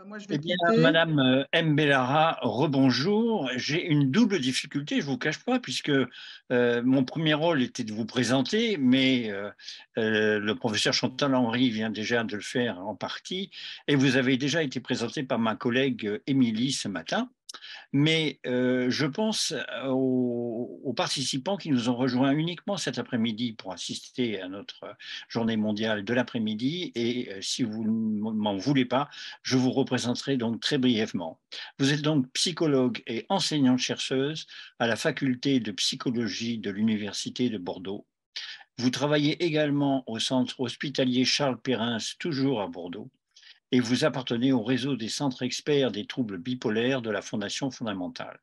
Moi, je vais Eh bien, t'aider. Madame Mbellara, rebonjour. J'ai une double difficulté, je ne vous cache pas, puisque mon premier rôle était de vous présenter, mais le professeur Chantal Henry vient déjà de le faire en partie, et vous avez déjà été présenté par ma collègue Émilie ce matin. Mais je pense aux participants qui nous ont rejoints uniquement cet après-midi pour assister à notre journée mondiale de l'après-midi. Et si vous ne m'en voulez pas, je vous représenterai donc très brièvement. Vous êtes donc psychologue et enseignante-chercheuse à la faculté de psychologie de l'Université de Bordeaux. Vous travaillez également au centre hospitalier Charles Perrins, toujours à Bordeaux, et vous appartenez au réseau des centres experts des troubles bipolaires de la Fondation fondamentale.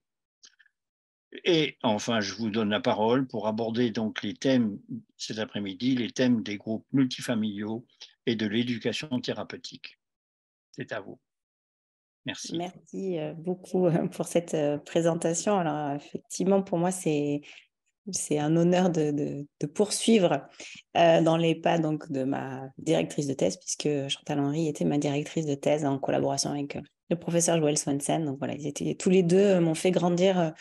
Et enfin, je vous donne la parole pour aborder donc les thèmes cet après-midi, les thèmes des groupes multifamiliaux et de l'éducation thérapeutique. C'est à vous. Merci. Merci beaucoup pour cette présentation. Alors, effectivement, pour moi, c'est un honneur de poursuivre dans les pas donc, de ma directrice de thèse, puisque Chantal Henry était ma directrice de thèse en collaboration avec le professeur Joël Swensen. Donc voilà, ils étaient tous les deux, m'ont fait grandir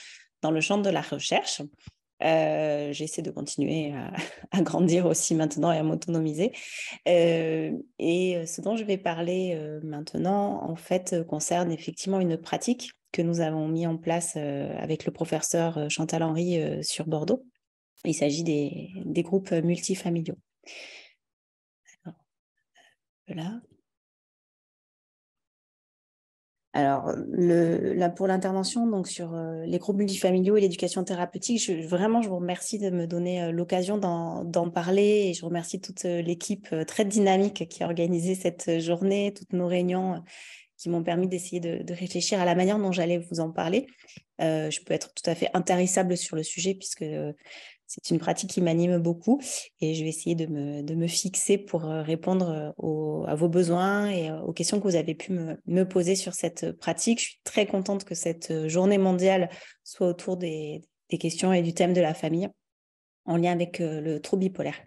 dans le champ de la recherche. J'essaie de continuer à grandir aussi maintenant et à m'autonomiser. Et ce dont je vais parler maintenant, en fait, concerne effectivement une pratique que nous avons mis en place avec le professeur Chantal Henry sur Bordeaux. Il s'agit des groupes multifamiliaux. Alors, là. Alors, là, pour l'intervention donc, sur les groupes multifamiliaux et l'éducation thérapeutique, vraiment, je vous remercie de me donner l'occasion d'en parler et je remercie toute l'équipe très dynamique qui a organisé cette journée, toutes nos réunions qui m'ont permis d'essayer de réfléchir à la manière dont j'allais vous en parler. Je peux être tout à fait intarissable sur le sujet puisque c'est une pratique qui m'anime beaucoup et je vais essayer de me fixer pour répondre à vos besoins et aux questions que vous avez pu me poser sur cette pratique. Je suis très contente que cette journée mondiale soit autour des questions et du thème de la famille en lien avec le trouble bipolaire.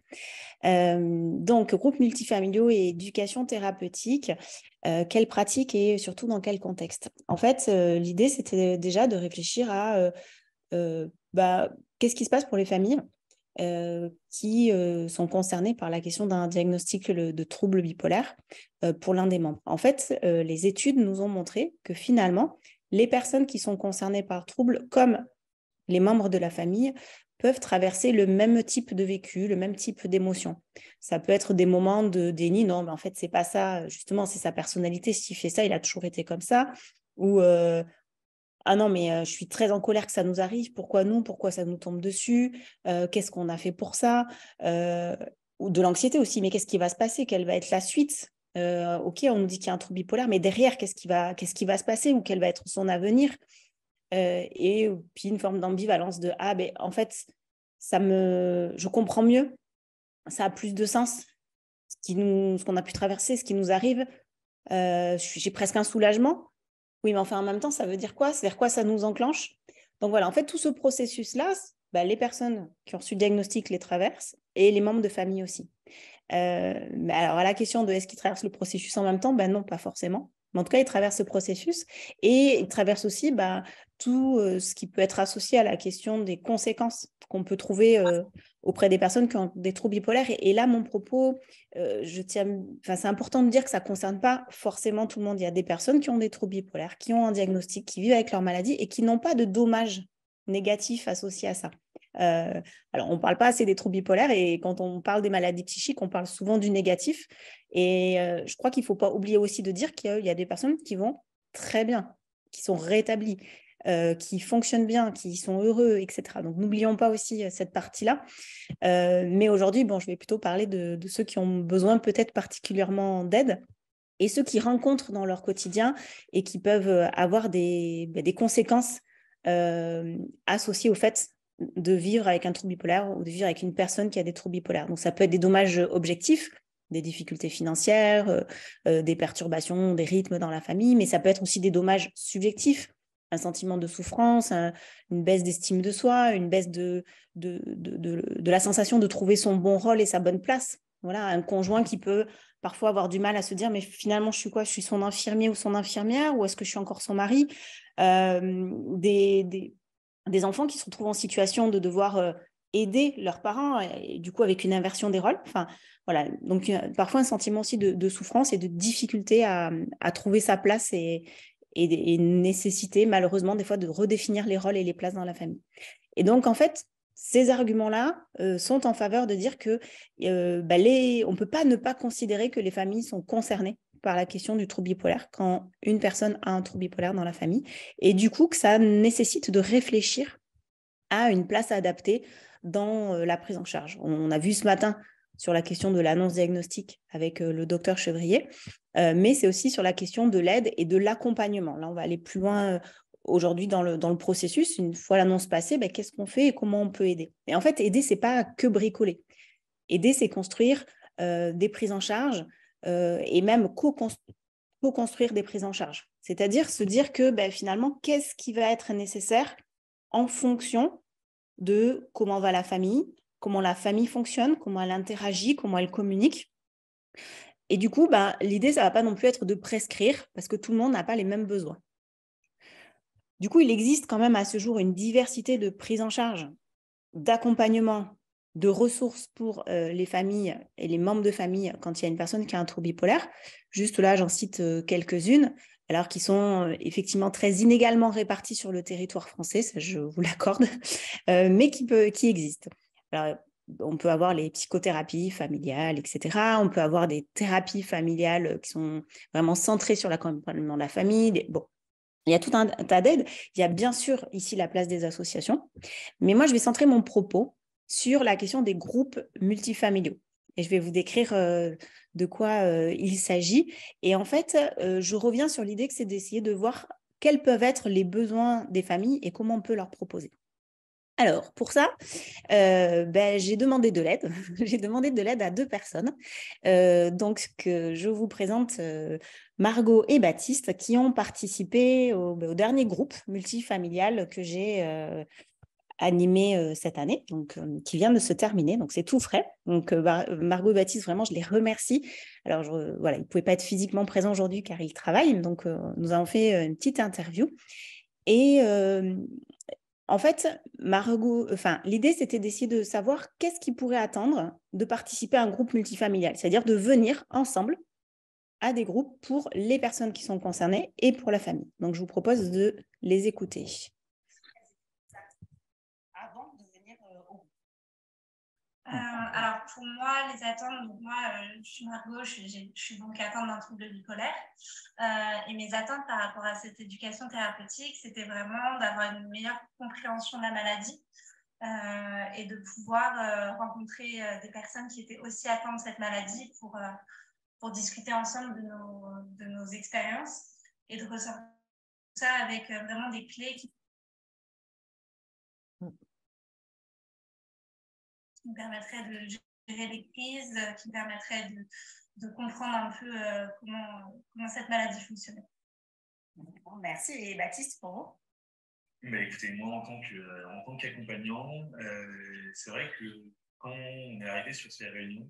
Donc, groupe multifamiliaux et éducation thérapeutique, quelle pratique et surtout dans quel contexte? En fait, l'idée, c'était déjà de réfléchir à qu'est-ce qui se passe pour les familles qui sont concernées par la question d'un diagnostic de trouble bipolaire pour l'un des membres. En fait, les études nous ont montré que finalement, les personnes qui sont concernées par trouble, comme les membres de la famille, peuvent traverser le même type de vécu, le même type d'émotion. Ça peut être des moments de déni, non, mais en fait, c'est pas ça, justement, c'est sa personnalité, s'il fait ça, il a toujours été comme ça, ou ah non, mais je suis très en colère que ça nous arrive, pourquoi nous, pourquoi ça nous tombe dessus, qu'est-ce qu'on a fait pour ça, ou de l'anxiété aussi, mais qu'est-ce qui va se passer, quelle va être la suite? Ok, on nous dit qu'il y a un trouble bipolaire, mais derrière, qu'est-ce qui va se passer ou quel va être son avenir? Et puis une forme d'ambivalence de ah ben en fait je comprends mieux, ça a plus de sens ce qu'on a pu traverser, ce qui nous arrive. J'ai presque un soulagement. Oui, mais enfin en même temps, ça veut dire quoi? C'est-à-dire quoi ça nous enclenche? Donc voilà, en fait, tout ce processus-là, les personnes qui ont reçu le diagnostic les traversent et les membres de famille aussi. Mais alors, à la question de est-ce qu'ils traversent le processus en même temps? Ben non, pas forcément. Mais en tout cas, ils traversent ce processus et ils traversent aussi tout ce qui peut être associé à la question des conséquences qu'on peut trouver auprès des personnes qui ont des troubles bipolaires. Et là, mon propos, c'est important de dire que ça ne concerne pas forcément tout le monde. Il y a des personnes qui ont des troubles bipolaires, qui ont un diagnostic, qui vivent avec leur maladie et qui n'ont pas de dommages négatifs associés à ça. Alors, on ne parle pas assez des troubles bipolaires et quand on parle des maladies psychiques, on parle souvent du négatif. Et je crois qu'il ne faut pas oublier aussi de dire qu'il y a des personnes qui vont très bien, qui sont rétablies, qui fonctionnent bien, qui sont heureux, etc. Donc, n'oublions pas aussi cette partie-là. Mais aujourd'hui, je vais plutôt parler de ceux qui ont besoin peut-être particulièrement d'aide et ceux qui rencontrent dans leur quotidien et qui peuvent avoir des conséquences associées au fait de vivre avec un trouble bipolaire ou de vivre avec une personne qui a des troubles bipolaires. Donc, ça peut être des dommages objectifs, des difficultés financières, des perturbations, des rythmes dans la famille, mais ça peut être aussi des dommages subjectifs, un sentiment de souffrance, une baisse d'estime de soi, une baisse de la sensation de trouver son bon rôle et sa bonne place. Voilà, un conjoint qui peut, parfois avoir du mal à se dire, mais finalement, je suis quoi? Je suis son infirmier ou son infirmière, ou est-ce que je suis encore son mari? Des enfants qui se retrouvent en situation de devoir aider leurs parents, et du coup, avec une inversion des rôles. Enfin, voilà. Donc, parfois, un sentiment aussi de souffrance et de difficulté à trouver sa place et nécessité, malheureusement, des fois, de redéfinir les rôles et les places dans la famille. Et donc, en fait, ces arguments-là sont en faveur de dire que on ne peut pas ne pas considérer que les familles sont concernées par la question du trouble bipolaire quand une personne a un trouble bipolaire dans la famille. Et du coup, que ça nécessite de réfléchir à une place adaptée dans la prise en charge. On a vu ce matin sur la question de l'annonce diagnostique avec le docteur Chevrier, mais c'est aussi sur la question de l'aide et de l'accompagnement. Là, on va aller plus loin aujourd'hui dans le processus. Une fois l'annonce passée, qu'est-ce qu'on fait et comment on peut aider? Et en fait, aider, c'est pas que bricoler. Aider, c'est construire des prises en charge et même co-construire des prises en charge. C'est-à-dire se dire que finalement, qu'est-ce qui va être nécessaire en fonction de comment va la famille, comment la famille fonctionne, comment elle interagit, comment elle communique. Et du coup, l'idée, ça ne va pas non plus être de prescrire parce que tout le monde n'a pas les mêmes besoins. Du coup, il existe quand même à ce jour une diversité de prises en charge, d'accompagnement, de ressources pour les familles et les membres de famille quand il y a une personne qui a un trouble bipolaire. Juste là, j'en cite quelques-unes, alors qui sont effectivement très inégalement réparties sur le territoire français, ça je vous l'accorde, mais qui existent. Alors, on peut avoir les psychothérapies familiales, etc. On peut avoir des thérapies familiales qui sont vraiment centrées sur l'accompagnement de la famille. Bon, il y a tout un tas d'aides. Il y a bien sûr ici la place des associations, mais moi, je vais centrer mon propos sur la question des groupes multifamiliaux. Et je vais vous décrire de quoi il s'agit. Et en fait, je reviens sur l'idée que c'est d'essayer de voir quels peuvent être les besoins des familles et comment on peut leur proposer. Alors, pour ça, j'ai demandé de l'aide. J'ai demandé de l'aide à 2 personnes. Donc, que je vous présente Margot et Baptiste qui ont participé au dernier groupe multifamilial que j'ai animé cette année, donc qui vient de se terminer. Donc, c'est tout frais. Donc, Margot et Baptiste, vraiment, je les remercie. Alors, voilà, ils ne pouvaient pas être physiquement présents aujourd'hui car ils travaillent. Donc, nous avons fait une petite interview. Et en fait, l'idée, c'était d'essayer de savoir qu'est-ce qui pourrait attendre de participer à un groupe multifamilial, c'est-à-dire de venir ensemble à des groupes pour les personnes qui sont concernées et pour la famille. Donc, je vous propose de les écouter. Avant de venir au groupe. Alors, pour moi, les attentes, donc moi, je suis Margot, je suis donc atteinte d'un trouble bipolaire. Et mes attentes par rapport à cette éducation thérapeutique, c'était vraiment d'avoir une meilleure compréhension de la maladie et de pouvoir rencontrer des personnes qui étaient aussi atteintes de cette maladie pour discuter ensemble de nos expériences et de ressortir ça avec vraiment des clés qui me permettraient de gérer les crises, qui me permettraient de comprendre un peu comment cette maladie fonctionnait. Bon, merci. Et Baptiste, pour vous? Écoutez, moi, en tant qu'accompagnant, c'est vrai que quand on est arrivé sur ces réunions,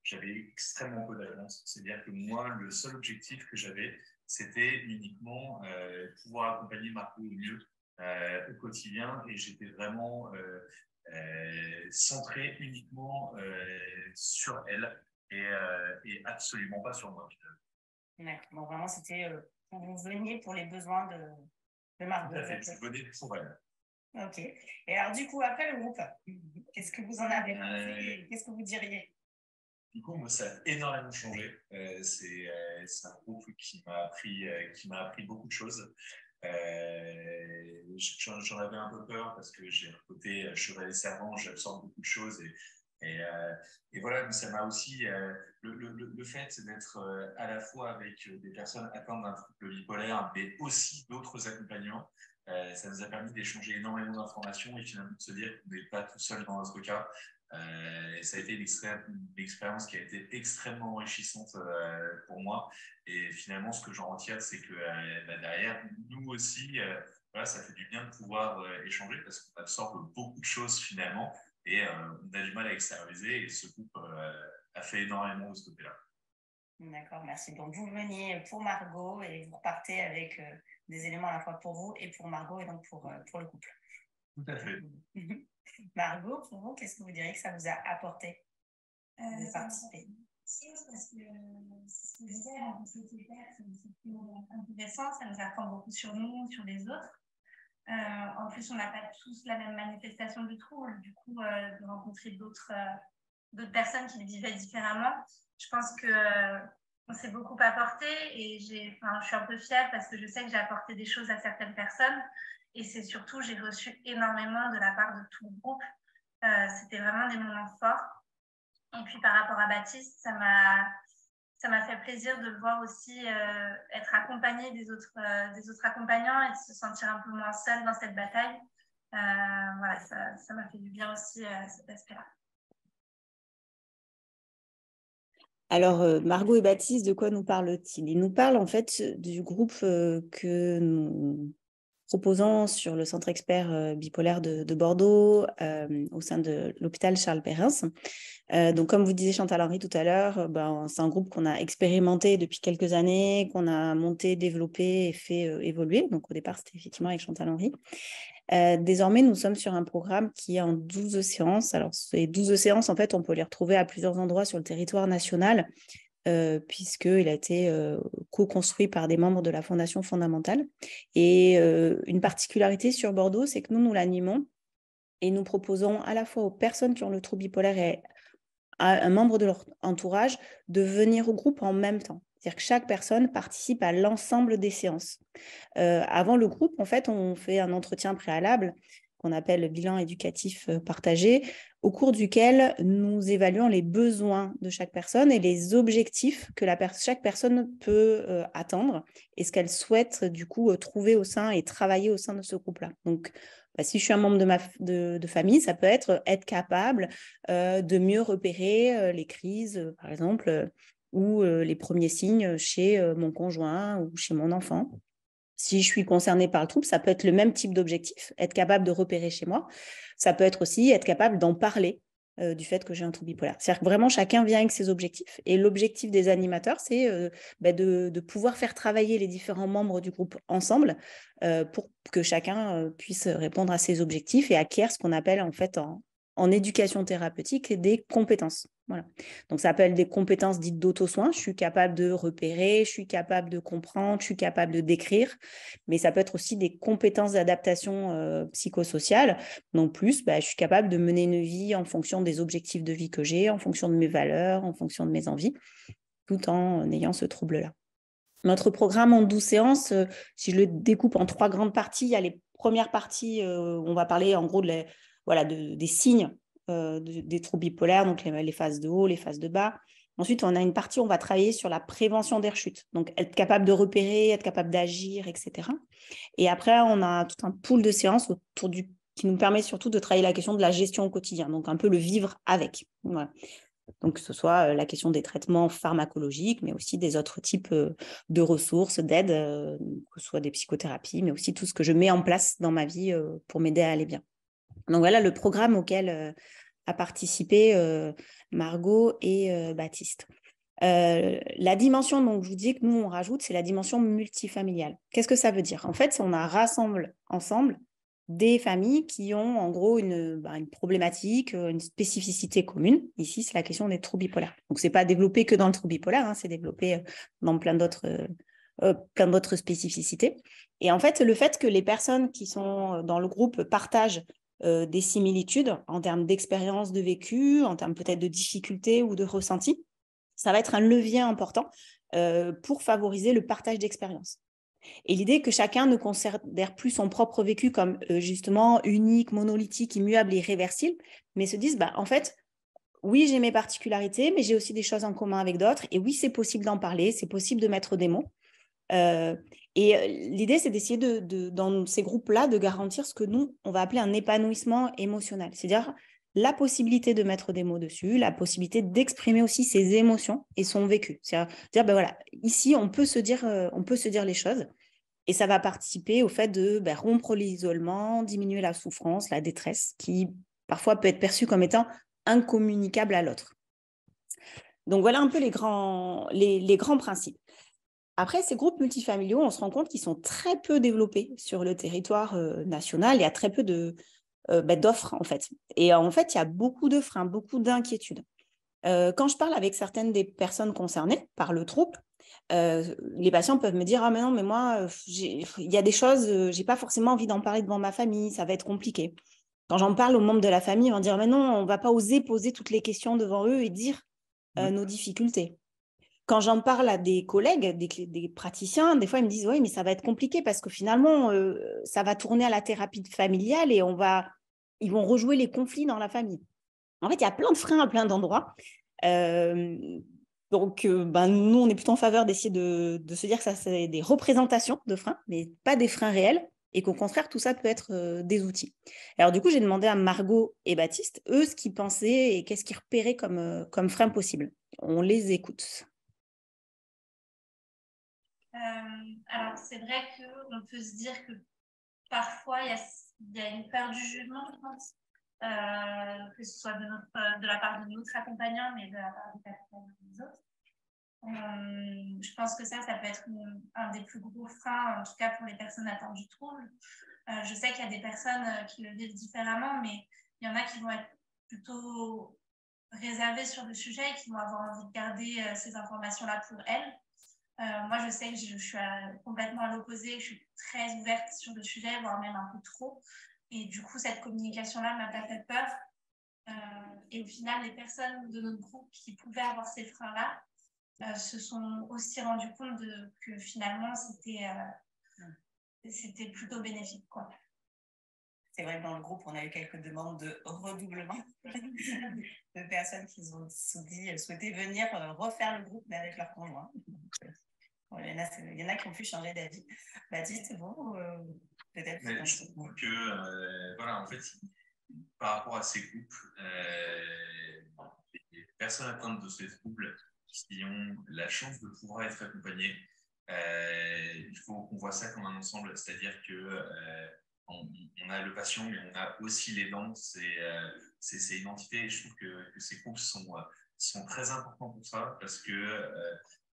j'avais extrêmement peu d'attentes. C'est-à-dire que moi, le seul objectif que j'avais, c'était uniquement pouvoir accompagner Marco au mieux au quotidien. Et j'étais vraiment centré uniquement sur elle et absolument pas sur moi. D'accord. Bon, vraiment, c'était vous veniez pour les besoins de Margot. Tout à fait, je venais pour elle. Ok. Et alors, du coup, après le groupe, qu'est-ce que vous en avez pensé? Qu'est-ce que vous diriez? Du coup, moi, ça a énormément changé. C'est un groupe qui m'a appris beaucoup de choses. J'en avais un peu peur parce que j'ai un côté chevalet servant, j'absorbe beaucoup de choses et voilà, mais ça m'a aussi le fait d'être à la fois avec des personnes atteintes d'un trouble bipolaire, mais aussi d'autres accompagnants. Ça nous a permis d'échanger énormément d'informations et finalement de se dire qu'on n'est pas tout seul dans notre cas. Et ça a été une expérience qui a été extrêmement enrichissante pour moi. Et finalement, ce que j'en retire, c'est que derrière, nous aussi, voilà, ça fait du bien de pouvoir échanger parce qu'on absorbe beaucoup de choses finalement et on a du mal à extérioriser. Et ce groupe a fait énormément de ce côté-là. D'accord, merci. Donc, vous veniez pour Margot et vous repartez avec des éléments à la fois pour vous et pour Margot et donc pour le couple. Tout à fait. Margot, pour vous, qu'est-ce que vous diriez que ça vous a apporté de participer? Parce que c'est ce que je disais, rencontrer tes pairs, c'est intéressant, ça nous apprend beaucoup sur nous, sur les autres. En plus, on n'a pas tous la même manifestation du trouble, du coup, de rencontrer d'autres personnes qui le vivaient différemment. Je pense qu'on s'est beaucoup apporté et je suis un peu fière parce que je sais que j'ai apporté des choses à certaines personnes et c'est surtout, j'ai reçu énormément de la part de tout le groupe. C'était vraiment des moments forts. Et puis par rapport à Baptiste, ça m'a fait plaisir de le voir aussi être accompagné des autres accompagnants et de se sentir un peu moins seul dans cette bataille. Voilà, ça m'a fait du bien aussi cet aspect-là. Alors, Margot et Baptiste, de quoi nous parlent-ils? Ils nous parlent en fait du groupe que nous proposons sur le centre expert bipolaire de Bordeaux au sein de l'hôpital Charles Perrins. Donc, comme vous disiez Chantal Henry tout à l'heure, c'est un groupe qu'on a expérimenté depuis quelques années, qu'on a monté, développé et fait évoluer. Donc, au départ, c'était effectivement avec Chantal Henry. Désormais, nous sommes sur un programme qui est en 12 séances. Alors, ces 12 séances, en fait, on peut les retrouver à plusieurs endroits sur le territoire national, puisqu'il a été co-construit par des membres de la Fondation fondamentale. Et une particularité sur Bordeaux, c'est que nous l'animons et nous proposons à la fois aux personnes qui ont le trouble bipolaire et à un membre de leur entourage de venir au groupe en même temps. C'est-à-dire que chaque personne participe à l'ensemble des séances. Avant le groupe, en fait, on fait un entretien préalable qu'on appelle le bilan éducatif partagé, au cours duquel nous évaluons les besoins de chaque personne et les objectifs que chaque personne peut atteindre et ce qu'elle souhaite du coup trouver au sein et travailler au sein de ce groupe-là. Donc, si je suis un membre de famille, ça peut être capable de mieux repérer les crises, par exemple, ou les premiers signes chez mon conjoint ou chez mon enfant. Si je suis concernée par le trouble, ça peut être le même type d'objectif, être capable de repérer chez moi. Ça peut être aussi être capable d'en parler du fait que j'ai un trouble bipolaire. C'est-à-dire que vraiment, chacun vient avec ses objectifs. Et l'objectif des animateurs, c'est de pouvoir faire travailler les différents membres du groupe ensemble pour que chacun puisse répondre à ses objectifs et acquiert ce qu'on appelle en fait en éducation thérapeutique des compétences. Voilà. Donc, ça s'appelle des compétences dites d'auto-soin. Je suis capable de repérer, je suis capable de comprendre, je suis capable de décrire, mais ça peut être aussi des compétences d'adaptation psychosociale. Non plus, je suis capable de mener une vie en fonction des objectifs de vie que j'ai, en fonction de mes valeurs, en fonction de mes envies, tout en ayant ce trouble-là. Notre programme en 12 séances, si je le découpe en 3 grandes parties, il y a les premières parties, on va parler en gros des signes des troubles bipolaires, donc les phases de haut, les phases de bas. Ensuite, on a une partie où on va travailler sur la prévention des rechutes, donc être capable de repérer, être capable d'agir, etc. Et après, on a tout un pool de séances qui nous permet surtout de travailler la question de la gestion au quotidien, donc un peu le vivre avec. Voilà. Donc, que ce soit la question des traitements pharmacologiques, mais aussi des autres types de ressources, d'aides, que ce soit des psychothérapies, mais aussi tout ce que je mets en place dans ma vie pour m'aider à aller bien. Donc, voilà le programme auquel a participé Margot et Baptiste. La dimension, donc, je vous dis que nous, on rajoute, c'est la dimension multifamiliale. Qu'est-ce que ça veut dire? En fait, on rassemble ensemble des familles qui ont en gros une problématique, une spécificité commune. Ici, c'est la question des troubles bipolaires. Donc, ce n'est pas développé que dans le trouble bipolaire, c'est développé dans plein d'autres spécificités. Et en fait, le fait que les personnes qui sont dans le groupe partagent des similitudes en termes d'expérience de vécu, en termes peut-être de difficultés ou de ressentis, ça va être un levier important pour favoriser le partage d'expériences. Et l'idée que chacun ne considère plus son propre vécu comme justement unique, monolithique, immuable et irréversible, mais se dise, en fait, oui, j'ai mes particularités, mais j'ai aussi des choses en commun avec d'autres. Et oui, c'est possible d'en parler, c'est possible de mettre des mots. L'idée, c'est d'essayer dans ces groupes-là, de garantir ce que nous, on va appeler un épanouissement émotionnel. C'est-à-dire la possibilité de mettre des mots dessus, la possibilité d'exprimer aussi ses émotions et son vécu. C'est-à-dire, voilà, ici, on peut se dire les choses et ça va participer au fait de rompre l'isolement, diminuer la souffrance, la détresse, qui parfois peut être perçue comme étant incommunicable à l'autre. Donc, voilà un peu les grands principes. Après, ces groupes multifamiliaux, on se rend compte qu'ils sont très peu développés sur le territoire national. Il y a très peu d'offres, en fait. Et en fait, il y a beaucoup de freins, beaucoup d'inquiétudes. Quand je parle avec certaines des personnes concernées par le trouble, les patients peuvent me dire « Ah, mais non, mais moi, il y a des choses, je n'ai pas forcément envie d'en parler devant ma famille, ça va être compliqué. » Quand j'en parle aux membres de la famille, ils vont dire « Mais non, on ne va pas oser poser toutes les questions devant eux et dire nos difficultés. » Quand j'en parle à des collègues, des praticiens, des fois, ils me disent « Oui, mais ça va être compliqué parce que finalement, ça va tourner à la thérapie familiale et ils vont rejouer les conflits dans la famille. » En fait, il y a plein de freins à plein d'endroits. Donc, nous, on est plutôt en faveur d'essayer de se dire que ça, c'est des représentations de freins, mais pas des freins réels, et qu'au contraire, tout ça peut être des outils. Alors, du coup, j'ai demandé à Margot et Baptiste, eux, ce qu'ils pensaient et qu'est-ce qu'ils repéraient comme freins possibles. On les écoute. Alors, c'est vrai qu'on peut se dire que parfois, il y a une peur du jugement, je pense, que ce soit de la part de notre accompagnant, mais de la part des accompagnants des autres. Je pense que ça peut être un des plus gros freins, en tout cas pour les personnes atteintes du trouble. Je sais qu'il y a des personnes qui le vivent différemment, mais il y en a qui vont être plutôt réservées sur le sujet et qui vont avoir envie de garder ces informations-là pour elles. Moi, je sais que je suis complètement à l'opposé, je suis très ouverte sur le sujet, voire même un peu trop. Et du coup, cette communication-là m'a pas fait peur. Et au final, les personnes de notre groupe qui pouvaient avoir ces freins-là se sont aussi rendues compte que finalement, c'était plutôt bénéfique, quoi. C'est vrai que dans le groupe, on a eu quelques demandes de redoublement de personnes qui ont souhaité venir refaire le groupe, mais avec leur conjoint. Il y en a qui ont pu changer d'avis. Baptiste, vous, peut-être. Mais je trouve que, voilà, en fait, par rapport à ces groupes, les personnes atteintes de ces troubles qui ont la chance de pouvoir être accompagnées, il faut qu'on voit ça comme un ensemble, c'est-à-dire que on a le patient, mais on a aussi l'aidant, c'est une entité, et je trouve que ces groupes sont très importants pour ça, parce que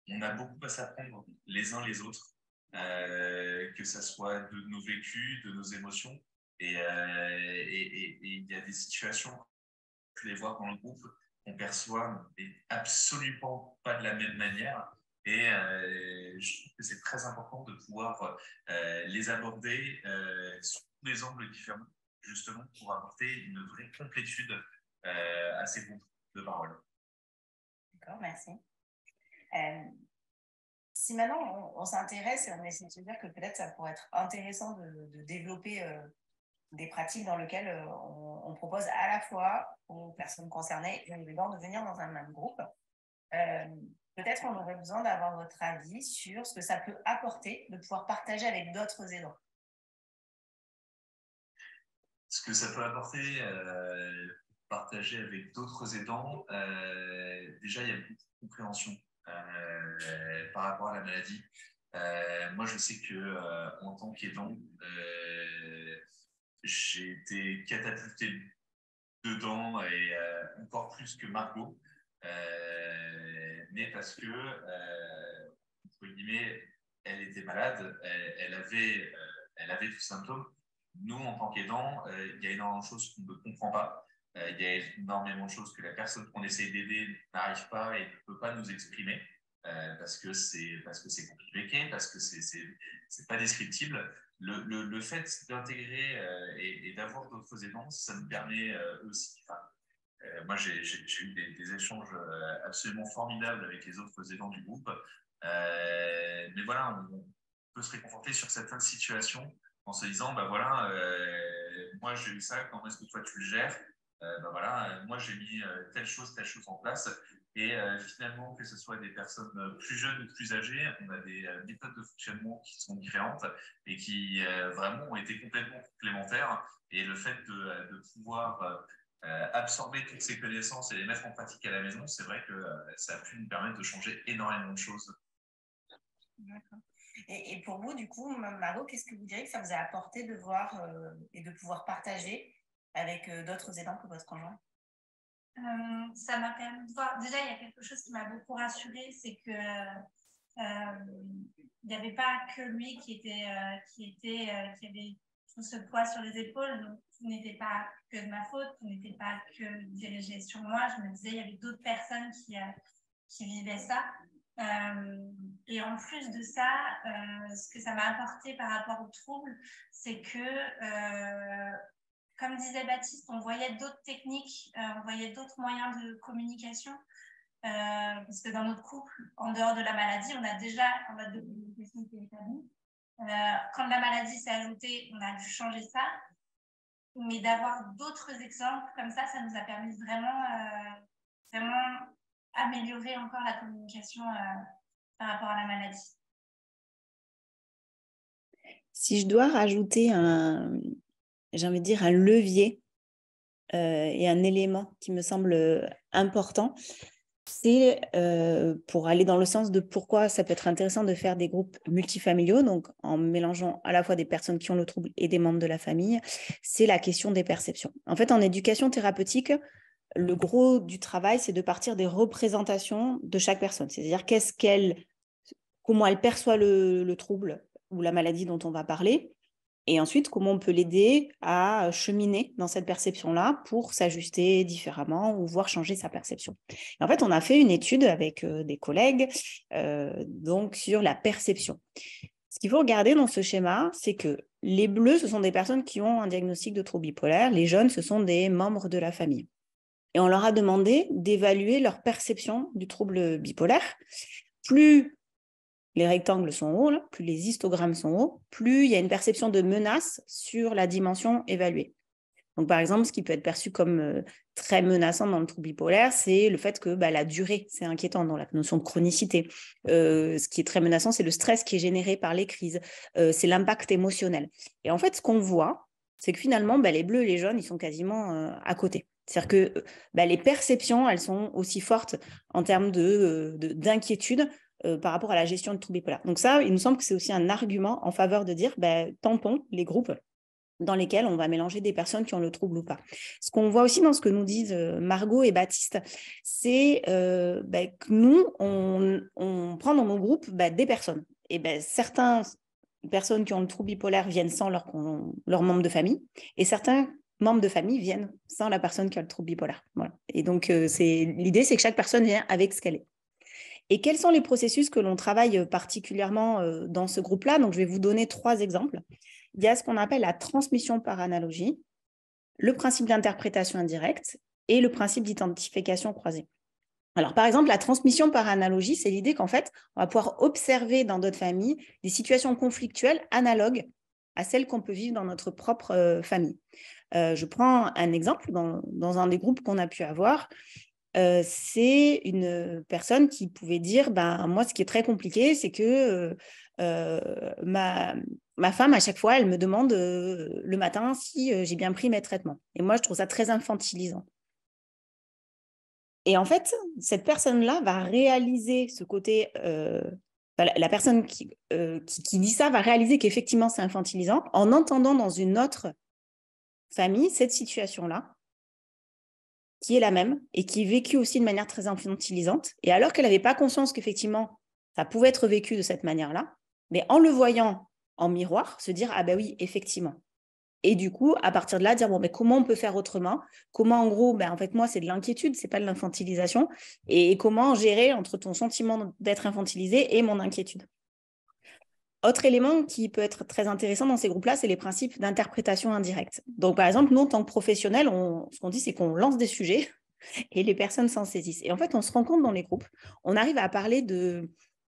on a beaucoup à s'apprendre les uns les autres, que ça soit de nos vécus, de nos émotions, et il y a des situations, je les voir dans le groupe, qu'on perçoit absolument pas de la même manière. Et je trouve que c'est très important de pouvoir les aborder sous des angles différents, justement pour apporter une vraie complétude à ces groupes de parole. D'accord, merci. Si maintenant on s'intéresse et on essaie de se dire que peut-être ça pourrait être intéressant de développer des pratiques dans lesquelles on propose à la fois aux personnes concernées et aux aidants de venir dans un même groupe, peut-être on aurait besoin d'avoir votre avis sur ce que ça peut apporter de pouvoir partager avec d'autres aidants. Ce que ça peut apporter, partager avec d'autres aidants, déjà il y a beaucoup de compréhension par rapport à la maladie. Moi, je sais que en tant qu'aidant, j'ai été catapulté dedans et encore plus que Margot, mais parce que, entre guillemets, elle était malade, elle avait tous symptômes. Nous, en tant qu'aidants, il y a énormément de choses qu'on ne comprend pas. Il y a énormément de choses que la personne qu'on essaie d'aider n'arrive pas et ne peut pas nous exprimer parce que c'est compliqué, parce que c'est pas descriptible. Le fait d'intégrer et d'avoir d'autres aidants, ça me permet aussi. Moi, j'ai eu des échanges absolument formidables avec les autres aidants du groupe. Mais voilà, on peut se réconforter sur certaines situations en se disant, bah voilà, moi j'ai eu ça, comment est-ce que toi tu le gères? Bah voilà, moi j'ai mis telle chose en place. Et finalement, que ce soit des personnes plus jeunes ou plus âgées, on a des méthodes de fonctionnement qui sont différentes et qui vraiment ont été complètement complémentaires. Et le fait de pouvoir absorber toutes ces connaissances et les mettre en pratique à la maison, c'est vrai que ça a pu nous permettre de changer énormément de choses. D'accord. Et pour vous, du coup, Margot, qu'est-ce que vous diriez que ça vous a apporté de voir et de pouvoir partager avec d'autres aidants que votre conjoint? Ça m'a permis de voir. Déjà, il y a quelque chose qui m'a beaucoup rassurée, c'est que il n'y avait pas que lui qui avait tout ce poids sur les épaules. Donc, tout n'était pas que de ma faute, tout n'était pas que dirigé sur moi. Je me disais, il y avait d'autres personnes qui vivaient ça. Et en plus de ça, ce que ça m'a apporté par rapport au trouble, c'est que comme disait Baptiste, on voyait d'autres techniques, on voyait d'autres moyens de communication. Parce que dans notre couple, en dehors de la maladie, on a déjà un mode de communication qui est établi. Quand la maladie s'est ajoutée, on a dû changer ça. Mais d'avoir d'autres exemples comme ça nous a permis vraiment améliorer encore la communication par rapport à la maladie. Si je dois rajouter j'ai envie de dire un levier et un élément qui me semble important, c'est pour aller dans le sens de pourquoi ça peut être intéressant de faire des groupes multifamiliaux, donc en mélangeant à la fois des personnes qui ont le trouble et des membres de la famille, c'est la question des perceptions. En fait, en éducation thérapeutique, le gros du travail, c'est de partir des représentations de chaque personne, c'est-à-dire comment elle perçoit le trouble ou la maladie dont on va parler, et ensuite, comment on peut l'aider à cheminer dans cette perception-là pour s'ajuster différemment ou voir changer sa perception. Et en fait, on a fait une étude avec des collègues donc sur la perception. Ce qu'il faut regarder dans ce schéma, c'est que les bleus, ce sont des personnes qui ont un diagnostic de trouble bipolaire. Les jaunes, ce sont des membres de la famille. Et on leur a demandé d'évaluer leur perception du trouble bipolaire. Plus les rectangles sont hauts, là, plus les histogrammes sont hauts, plus il y a une perception de menace sur la dimension évaluée. Donc, par exemple, ce qui peut être perçu comme très menaçant dans le trouble bipolaire, c'est le fait que la durée, c'est inquiétant dans la notion de chronicité. Ce qui est très menaçant, c'est le stress qui est généré par les crises, c'est l'impact émotionnel. Et en fait, ce qu'on voit, c'est que finalement, les bleus et les jaunes, ils sont quasiment à côté. C'est-à-dire que les perceptions, elles sont aussi fortes en termes d'inquiétude par rapport à la gestion de troubles bipolaires. Donc ça, il nous semble que c'est aussi un argument en faveur de dire tampons les groupes dans lesquels on va mélanger des personnes qui ont le trouble ou pas. Ce qu'on voit aussi dans ce que nous disent Margot et Baptiste, c'est que nous, on prend dans nos groupes des personnes. Et certaines personnes qui ont le trouble bipolaire viennent sans leur membre de famille, et certains membres de famille viennent sans la personne qui a le trouble bipolaire. Voilà. Et donc, l'idée, c'est que chaque personne vient avec ce qu'elle est. Et quels sont les processus que l'on travaille particulièrement dans ce groupe-là? Donc, je vais vous donner 3 exemples. Il y a ce qu'on appelle la transmission par analogie, le principe d'interprétation indirecte et le principe d'identification croisée. Alors, par exemple, la transmission par analogie, c'est l'idée qu'en fait, on va pouvoir observer dans d'autres familles des situations conflictuelles analogues à celles qu'on peut vivre dans notre propre famille. Je prends un exemple dans un des groupes qu'on a pu avoir. C'est une personne qui pouvait dire moi, ce qui est très compliqué, c'est que ma femme, à chaque fois, elle me demande le matin si j'ai bien pris mes traitements. Et moi, je trouve ça très infantilisant. Et en fait, cette personne-là va réaliser ce côté. La personne qui dit ça va réaliser qu'effectivement, c'est infantilisant en entendant dans une autre famille cette situation-là, qui est la même et qui est vécue aussi de manière très infantilisante. Et alors qu'elle n'avait pas conscience qu'effectivement, ça pouvait être vécu de cette manière-là, mais en le voyant en miroir, se dire « Ah ben oui, effectivement ». Et du coup, à partir de là, dire « Bon, mais comment on peut faire autrement ?» Comment, en gros, en fait, moi, c'est de l'inquiétude, c'est pas de l'infantilisation. Et comment gérer entre ton sentiment d'être infantilisé et mon inquiétude. Autre élément qui peut être très intéressant dans ces groupes-là, c'est les principes d'interprétation indirecte. Donc, par exemple, nous, en tant que professionnels, ce qu'on dit, c'est qu'on lance des sujets et les personnes s'en saisissent. Et en fait, on se rend compte dans les groupes, on arrive à parler de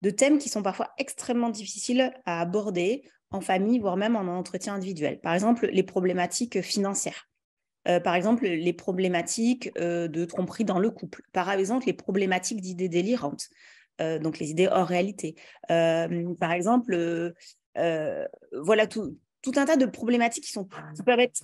thèmes qui sont parfois extrêmement difficiles à aborder en famille, voire même en entretien individuel. Par exemple, les problématiques financières. Par exemple, les problématiques de tromperie dans le couple. Par exemple, les problématiques d'idées délirantes. Donc les idées hors réalité. Par exemple, voilà tout un tas de problématiques qui peuvent être...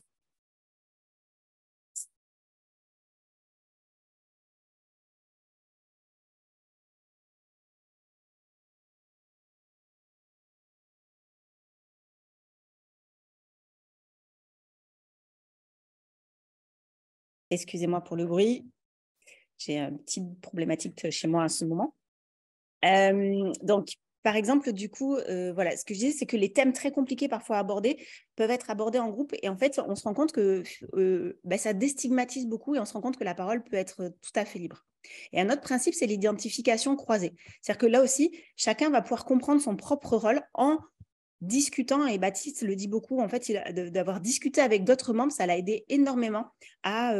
Excusez-moi pour le bruit. J'ai une petite problématique chez moi à ce moment. Donc, par exemple, du coup, voilà, ce que je disais, c'est que les thèmes très compliqués parfois abordés peuvent être abordés en groupe. Et en fait, on se rend compte que ça déstigmatise beaucoup et on se rend compte que la parole peut être tout à fait libre. Et un autre principe, c'est l'identification croisée. C'est-à-dire que là aussi, chacun va pouvoir comprendre son propre rôle en discutant, et Baptiste le dit beaucoup, en fait, d'avoir discuté avec d'autres membres, ça l'a aidé énormément à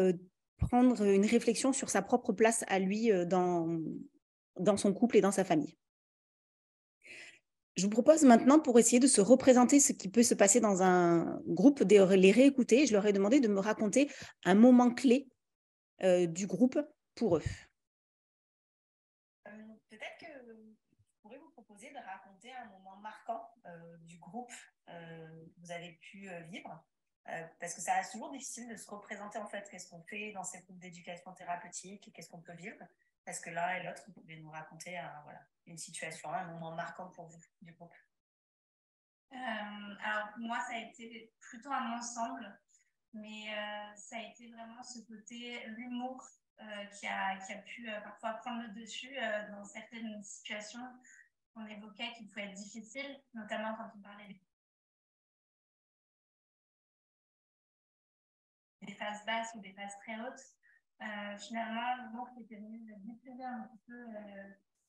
prendre une réflexion sur sa propre place à lui dans son couple et dans sa famille. Je vous propose maintenant, pour essayer de se représenter ce qui peut se passer dans un groupe, de les réécouter. Je leur ai demandé de me raconter un moment clé du groupe pour eux. Peut-être que je pourrais vous proposer de raconter un moment marquant du groupe que vous avez pu vivre, parce que ça reste toujours difficile de se représenter en fait qu'est-ce qu'on fait dans ces groupes d'éducation thérapeutique et qu'est-ce qu'on peut vivre. Est-ce que l'un et l'autre, vous pouvez nous raconter une situation, un moment marquant pour vous du groupe? Alors, moi, ça a été plutôt un ensemble, mais ça a été vraiment ce côté, l'humour qui a pu parfois prendre le dessus dans certaines situations qu'on évoquait qui pouvaient être difficiles, notamment quand on parlait des phases basses ou des phases très hautes. Finalement, l'humour qui était venu diffuser un petit peu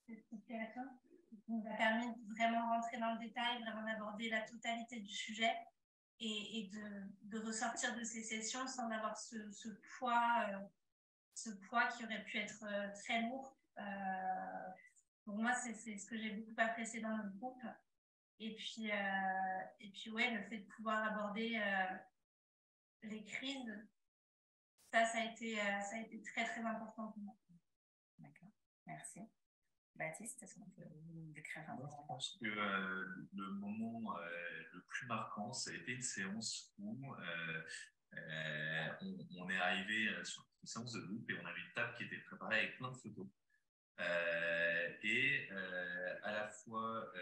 cette situation, qui nous a permis de vraiment rentrer dans le détail, vraiment d'aborder la totalité du sujet et de ressortir de ces sessions sans avoir ce poids qui aurait pu être très lourd. Pour moi, c'est ce que j'ai beaucoup apprécié dans notre groupe. Et puis ouais, le fait de pouvoir aborder les crises, ça a été très, très important pour moi. D'accord, merci. Baptiste, est-ce qu'on peut décrire un moment? Je pense que le moment le plus marquant, ça a été une séance où on est arrivé sur une séance de groupe et on avait une table qui était préparée avec plein de photos. À la fois,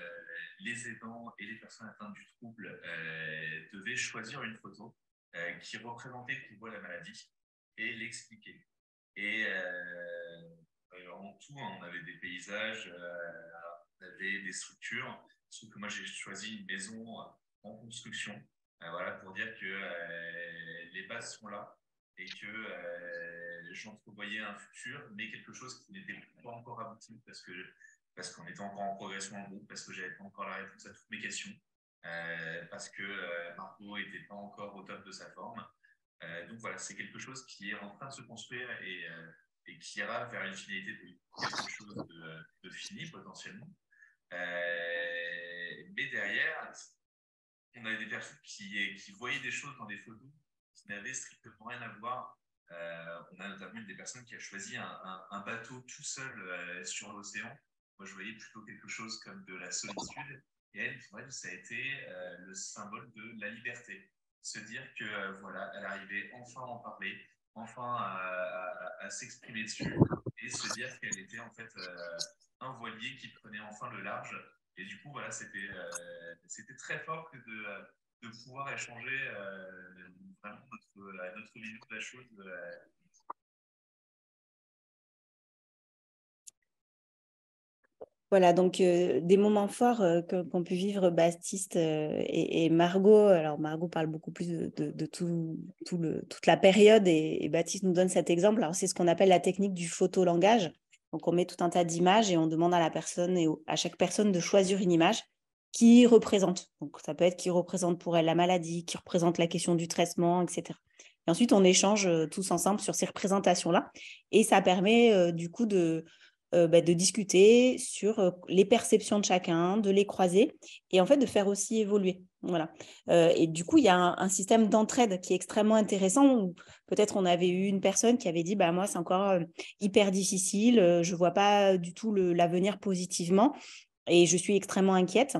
les aidants et les personnes atteintes du trouble devaient choisir une photo qui représentait pour eux la maladie et l'expliquer. En tout, hein, on avait des paysages, on avait des structures, sauf que moi j'ai choisi une maison en construction, voilà, pour dire que les bases sont là et que j'entrevoyais un futur, mais quelque chose qui n'était pas encore abouti parce qu'on était encore en progression en groupe, parce que j'avais pas encore la réponse à toutes mes questions, parce que Margot n'était pas encore au top de sa forme. Donc voilà, c'est quelque chose qui est en train de se construire et qui ira vers une finalité de quelque chose de fini potentiellement. Mais derrière, on avait des personnes qui voyaient des choses dans des photos qui n'avaient strictement rien à voir. On a notamment une des personnes qui a choisi un bateau tout seul sur l'océan. Moi, je voyais plutôt quelque chose comme de la solitude. Et elle, pour elle, ça a été le symbole de la liberté. Se dire que voilà, elle arrivait enfin à en parler, enfin à s'exprimer dessus, et se dire qu'elle était en fait un voilier qui prenait enfin le large. Et du coup, voilà, c'était très fort que de pouvoir échanger vraiment notre vision de la chose. Voilà, donc des moments forts qu'ont pu vivre Baptiste et Margot. Alors, Margot parle beaucoup plus de toute la période et Baptiste nous donne cet exemple. Alors, c'est ce qu'on appelle la technique du photolangage. Donc, on met tout un tas d'images et on demande à la personne et à chaque personne de choisir une image qui représente. Donc, ça peut être qui représente pour elle la maladie, qui représente la question du traitement, etc. Et ensuite, on échange tous ensemble sur ces représentations-là. Et ça permet du coup de discuter sur les perceptions de chacun, de les croiser et en fait de faire aussi évoluer. Voilà. Et du coup, il y a un système d'entraide qui est extrêmement intéressant où peut-être on avait eu une personne qui avait dit bah, « moi, c'est encore hyper difficile, je ne vois pas du tout l'avenir positivement et je suis extrêmement inquiète ».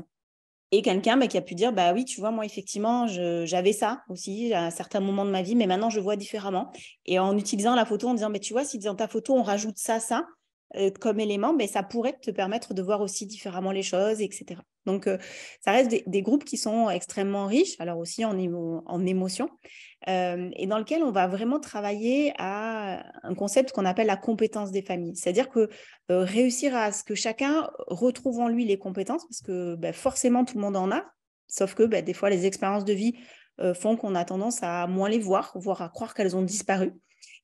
Et quelqu'un qui a pu dire, bah oui, tu vois, moi, effectivement, j'avais ça aussi à un certain moment de ma vie, mais maintenant, je vois différemment. Et en utilisant la photo, en disant, mais tu vois, si dans ta photo, on rajoute ça, comme élément, mais ça pourrait te permettre de voir aussi différemment les choses, etc. Donc, ça reste des groupes qui sont extrêmement riches, alors aussi en émotions, et dans lequel on va vraiment travailler à un concept qu'on appelle la compétence des familles. C'est-à-dire que réussir à ce que chacun retrouve en lui les compétences, parce que forcément tout le monde en a, sauf que des fois les expériences de vie font qu'on a tendance à moins les voir, voire à croire qu'elles ont disparu.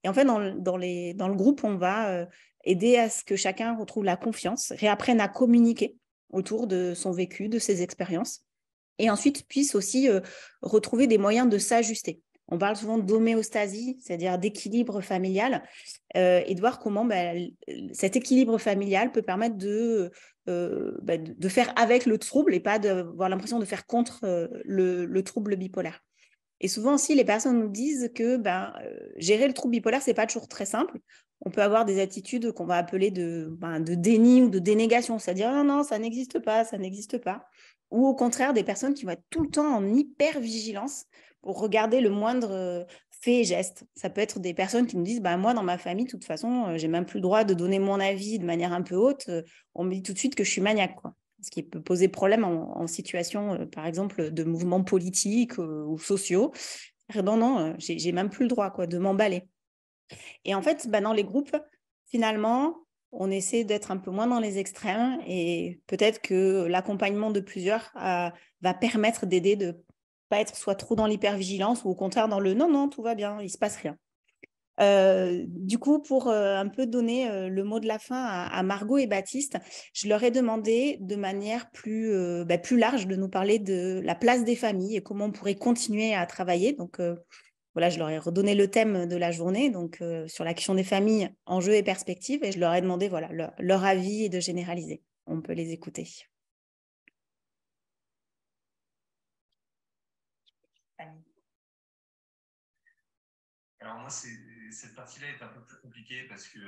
Et en fait, dans le groupe, on va aider à ce que chacun retrouve la confiance, réapprenne à communiquer autour de son vécu, de ses expériences, et ensuite puisse aussi retrouver des moyens de s'ajuster. On parle souvent d'homéostasie, c'est-à-dire d'équilibre familial, et de voir comment cet équilibre familial peut permettre de faire avec le trouble et pas d'avoir l'impression de faire contre le trouble bipolaire. Et souvent aussi, les personnes nous disent que gérer le trouble bipolaire, ce n'est pas toujours très simple. On peut avoir des attitudes qu'on va appeler de déni ou de dénégation, c'est-à-dire non, non, ça n'existe pas, ça n'existe pas. Ou au contraire, des personnes qui vont être tout le temps en hyper-vigilance pour regarder le moindre fait et geste. Ça peut être des personnes qui nous disent moi, dans ma famille, de toute façon, j'ai même plus le droit de donner mon avis de manière un peu haute. On me dit tout de suite que je suis maniaque, quoi. Ce qui peut poser problème en situation, par exemple, de mouvements politiques ou sociaux. Non, non, j'ai même plus le droit de m'emballer. Et en fait, dans les groupes, finalement, on essaie d'être un peu moins dans les extrêmes et peut-être que l'accompagnement de plusieurs va permettre d'aider de ne pas être soit trop dans l'hypervigilance ou au contraire dans le non, non, tout va bien, il ne se passe rien. Du coup, pour un peu donner le mot de la fin à Margot et Baptiste, je leur ai demandé de manière plus large de nous parler de la place des familles et comment on pourrait continuer à travailler. Donc, voilà, je leur ai redonné le thème de la journée, donc sur la question des familles, enjeux et perspectives, et je leur ai demandé leur avis et de généraliser. On peut les écouter. Alors moi, cette partie-là est un peu plus compliquée parce que,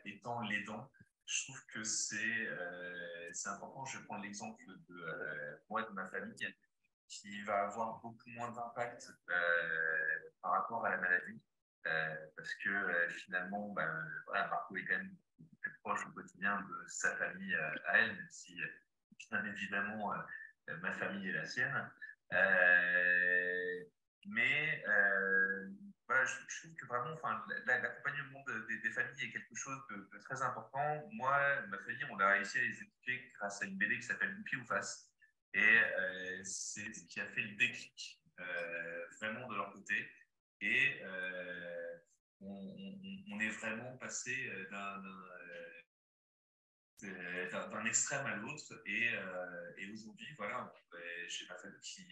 étant l'aidant, je trouve que c'est important. Je vais prendre l'exemple de moi, de ma famille, qui va avoir beaucoup moins d'impact par rapport à la maladie. Parce que finalement, voilà, Marco est quand même plus proche au quotidien de sa famille à elle, même si bien évidemment ma famille est la sienne. Mais voilà, je trouve que vraiment, l'accompagnement des familles est quelque chose de très important. Moi, ma famille, on a réussi à les éduquer grâce à une BD qui s'appelle Youpi ou Face. Et c'est ce qui a fait le déclic vraiment de leur côté. Et on est vraiment passé d'un extrême à l'autre. Et aujourd'hui, voilà, j'ai ma famille qui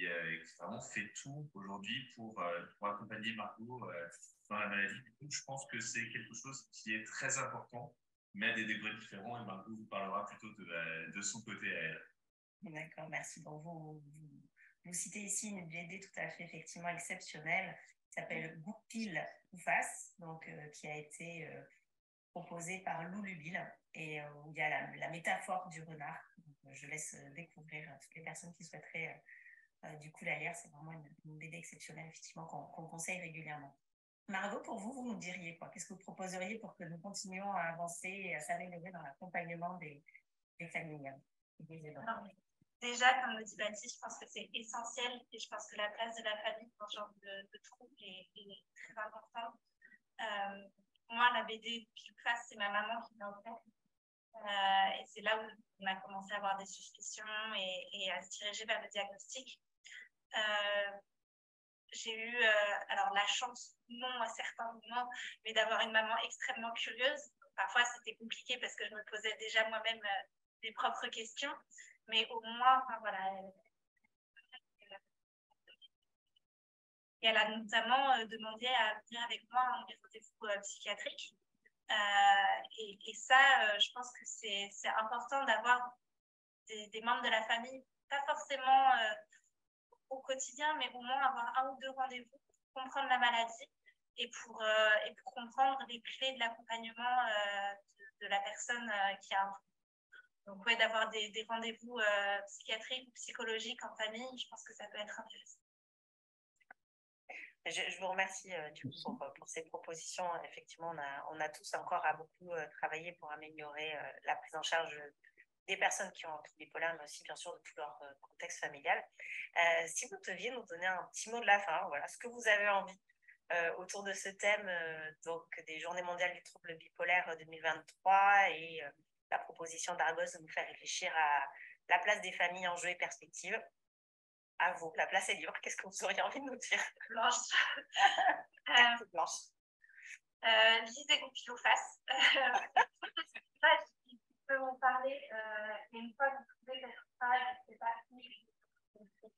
vraiment fait tout aujourd'hui pour accompagner Margot dans la maladie. Du coup, je pense que c'est quelque chose qui est très important, mais à des degrés différents. Et Margot vous parlera plutôt de son côté à elle. D'accord, merci. Donc, vous citez ici une BD tout à fait effectivement exceptionnelle qui s'appelle Goût pile ou face, donc qui a été proposée par Lou Lubil et où il y a la métaphore du renard. Donc, je laisse découvrir toutes les personnes qui souhaiteraient du coup la lire. C'est vraiment une BD exceptionnelle effectivement qu'on conseille régulièrement. Margot, pour vous, vous nous diriez quoi? Qu'est-ce que vous proposeriez pour que nous continuions à avancer et à s'améliorer dans l'accompagnement des familles et des aidants? Déjà, comme le dit Baptiste, je pense que c'est essentiel et je pense que la place de la famille dans ce genre de trouble est très importante. Moi, la BD Face, c'est ma maman qui m'a offert. Et c'est là où on a commencé à avoir des suspicions et à se diriger vers le diagnostic. J'ai eu alors la chance, non à certains moments, mais d'avoir une maman extrêmement curieuse. Parfois, c'était compliqué parce que je me posais déjà moi-même mes propres questions. Mais au moins, voilà, elle a notamment demandé à venir avec moi à un rendez-vous psychiatrique. Et ça, je pense que c'est important d'avoir des membres de la famille, pas forcément au quotidien, mais au moins avoir un ou deux rendez-vous pour comprendre la maladie et pour comprendre les clés de l'accompagnement de la personne qui a un trouble. Donc, ouais, d'avoir des rendez-vous psychiatriques ou psychologiques en famille, je pense que ça peut être intéressant. Je vous remercie du coup pour ces propositions. Effectivement, on a tous encore à beaucoup travailler pour améliorer la prise en charge des personnes qui ont un trouble bipolaire, mais aussi bien sûr de tout leur contexte familial. Si vous deviez nous donner un petit mot de la fin, voilà, ce que vous avez envie autour de ce thème, donc des Journées mondiales du trouble bipolaire 2023 et la proposition d'Argos de nous faire réfléchir à la place des familles, enjeux et perspectives. À vous, la place est libre. Qu'est-ce que vous auriez envie de nous dire? Blanche. Blanche. Lisez Goupil face. Je peux en parler. Une fois que vous trouvez cette page, c'est parti,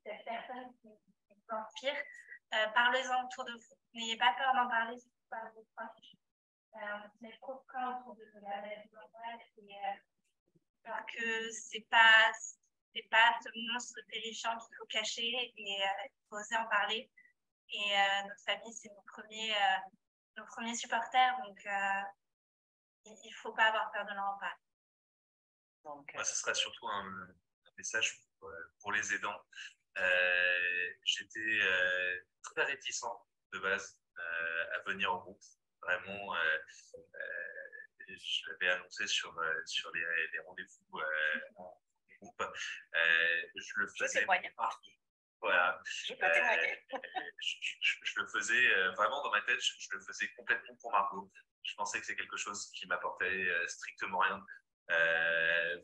cette personne qui vous inspire, parlez-en autour de vous. N'ayez pas peur d'en parler, surtout par vos proches. Mais trop près autour de la maladie mentale. Alors que c'est pas ce monstre terrifiant qu'il faut cacher et il faut oser en parler. Et notre famille, c'est nos premiers supporters, donc il ne faut pas avoir peur de leur en parler. Donc, moi, ce sera surtout un message pour les aidants. J'étais très réticent de base à venir au groupe. Vraiment, je l'avais annoncé sur les rendez-vous en groupe. Je le faisais. Voilà. Je peux témoigner. Je le faisais vraiment dans ma tête, je le faisais complètement pour Margot. Je pensais que c'est quelque chose qui m'apportait strictement rien.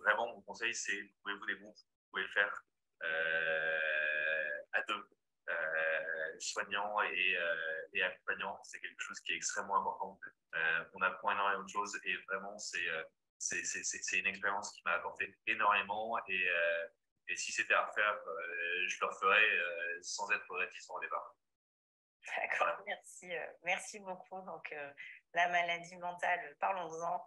Vraiment, mon conseil, c'est trouvez-vous des groupes, vous pouvez le faire à deux. Soignants et accompagnants, c'est quelque chose qui est extrêmement important. On apprend énormément de choses et vraiment, c'est une expérience qui m'a apporté énormément et si c'était à refaire, je le referais sans être réticent au départ. D'accord, merci beaucoup. Donc, la maladie mentale, parlons-en.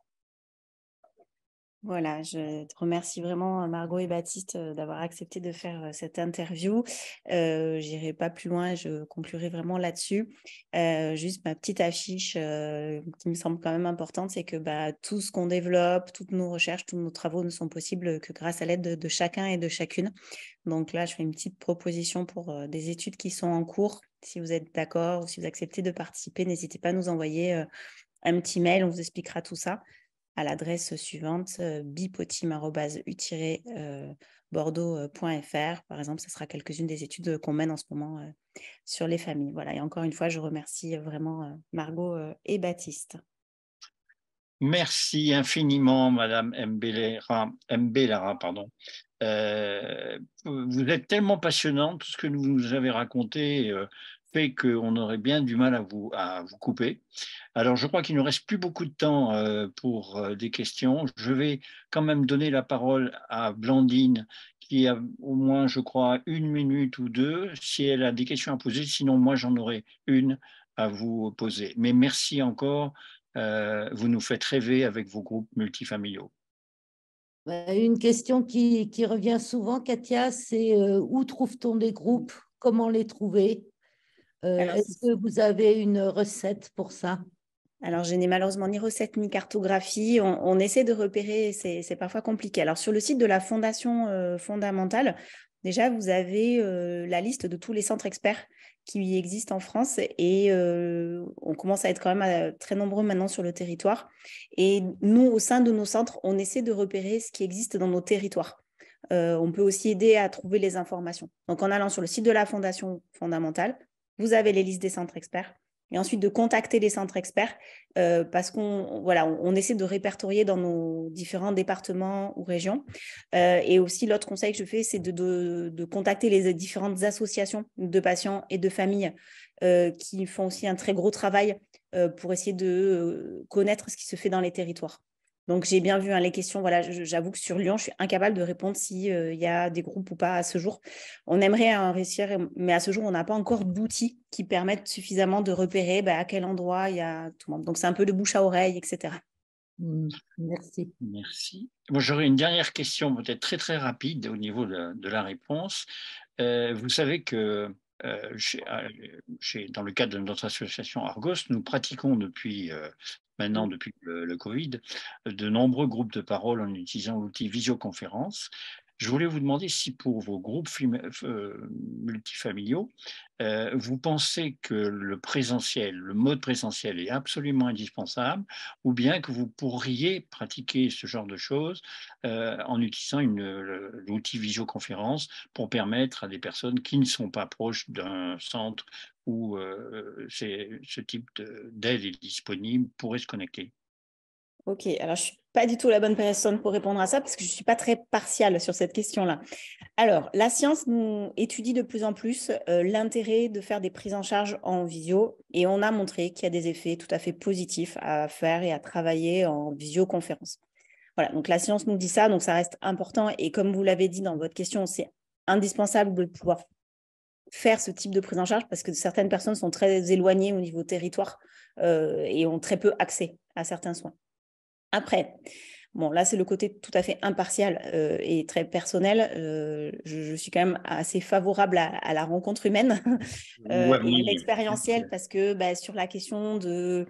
Voilà, je te remercie vraiment, Margot et Baptiste, d'avoir accepté de faire cette interview. Je n'irai pas plus loin, je conclurai vraiment là-dessus. Juste ma petite affiche qui me semble quand même importante, c'est que tout ce qu'on développe, toutes nos recherches, tous nos travaux ne sont possibles que grâce à l'aide de chacun et de chacune. Donc là, je fais une petite proposition pour des études qui sont en cours. Si vous êtes d'accord ou si vous acceptez de participer, n'hésitez pas à nous envoyer un petit mail, on vous expliquera tout ça à l'adresse suivante, bipotim@bordeaux.fr. Par exemple, ce sera quelques-unes des études qu'on mène en ce moment sur les familles. Voilà. Et encore une fois, je remercie vraiment Margot et Baptiste. Merci infiniment, Madame Mbellara, pardon. Vous êtes tellement passionnante, tout ce que vous nous avez raconté fait qu'on aurait bien du mal à vous couper. Alors, je crois qu'il ne nous reste plus beaucoup de temps pour des questions. Je vais quand même donner la parole à Blandine, qui a au moins, je crois, 1 minute ou 2, si elle a des questions à poser. Sinon, moi, j'en aurai une à vous poser. Mais merci encore. Vous nous faites rêver avec vos groupes multifamiliaux. Une question qui revient souvent, Katia, c'est où trouve-t-on des groupes? Comment les trouver? Est-ce que vous avez une recette pour ça? Alors, je n'ai malheureusement ni recette ni cartographie. On essaie de repérer, c'est parfois compliqué. Alors, sur le site de la Fondation fondamentale, déjà, vous avez la liste de tous les centres experts qui existent en France et on commence à être quand même très nombreux maintenant sur le territoire. Et nous, au sein de nos centres, on essaie de repérer ce qui existe dans nos territoires. On peut aussi aider à trouver les informations. Donc, en allant sur le site de la Fondation fondamentale, vous avez les listes des centres experts. Et ensuite de contacter les centres experts parce on essaie de répertorier dans nos différents départements ou régions. Et aussi, l'autre conseil que je fais, c'est de contacter les différentes associations de patients et de familles qui font aussi un très gros travail pour essayer de connaître ce qui se fait dans les territoires. Donc, j'ai bien vu les questions. Voilà, j'avoue que sur Lyon, je suis incapable de répondre s'il y a des groupes ou pas à ce jour. On aimerait réussir, mais à ce jour, on n'a pas encore d'outils qui permettent suffisamment de repérer à quel endroit il y a tout le monde. Donc, c'est un peu de bouche à oreille, etc. Merci. Merci. Moi, j'aurais une dernière question, peut-être très, très rapide au niveau de la réponse. Vous savez que dans le cadre de notre association Argos, nous pratiquons depuis le Covid, de nombreux groupes de parole en utilisant l'outil visioconférence. Je voulais vous demander si pour vos groupes multifamiliaux, vous pensez que le mode présentiel est absolument indispensable, ou bien que vous pourriez pratiquer ce genre de choses en utilisant l'outil visioconférence pour permettre à des personnes qui ne sont pas proches d'un centre où ce type d'aide est disponible pourraient se connecter. Ok, alors je ne suis pas du tout la bonne personne pour répondre à ça parce que je ne suis pas très partiale sur cette question-là. Alors, la science nous étudie de plus en plus l'intérêt de faire des prises en charge en visio et on a montré qu'il y a des effets tout à fait positifs à faire et à travailler en visioconférence. Voilà, donc la science nous dit ça, donc ça reste important et comme vous l'avez dit dans votre question, c'est indispensable de pouvoir faire ce type de prise en charge parce que certaines personnes sont très éloignées au niveau territoire et ont très peu accès à certains soins. Après, bon, là, c'est le côté tout à fait impartial et très personnel. Je suis quand même assez favorable à la rencontre humaine et à l'expérientiel parce que sur la question de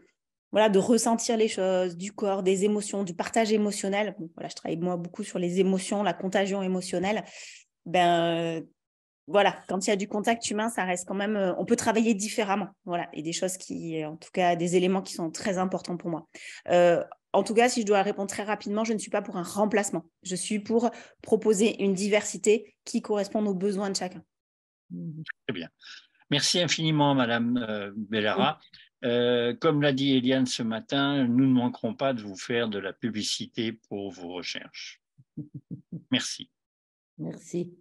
ressentir les choses, du corps, des émotions, du partage émotionnel, voilà, je travaille moi beaucoup sur les émotions, la contagion émotionnelle, voilà, quand il y a du contact humain, ça reste quand même, on peut travailler différemment, voilà, et des choses en tout cas, des éléments qui sont très importants pour moi. En tout cas, si je dois répondre très rapidement, je ne suis pas pour un remplacement. Je suis pour proposer une diversité qui corresponde aux besoins de chacun. Très bien. Merci infiniment, Madame Bellara. Comme l'a dit Eliane ce matin, nous ne manquerons pas de vous faire de la publicité pour vos recherches. Merci. Merci.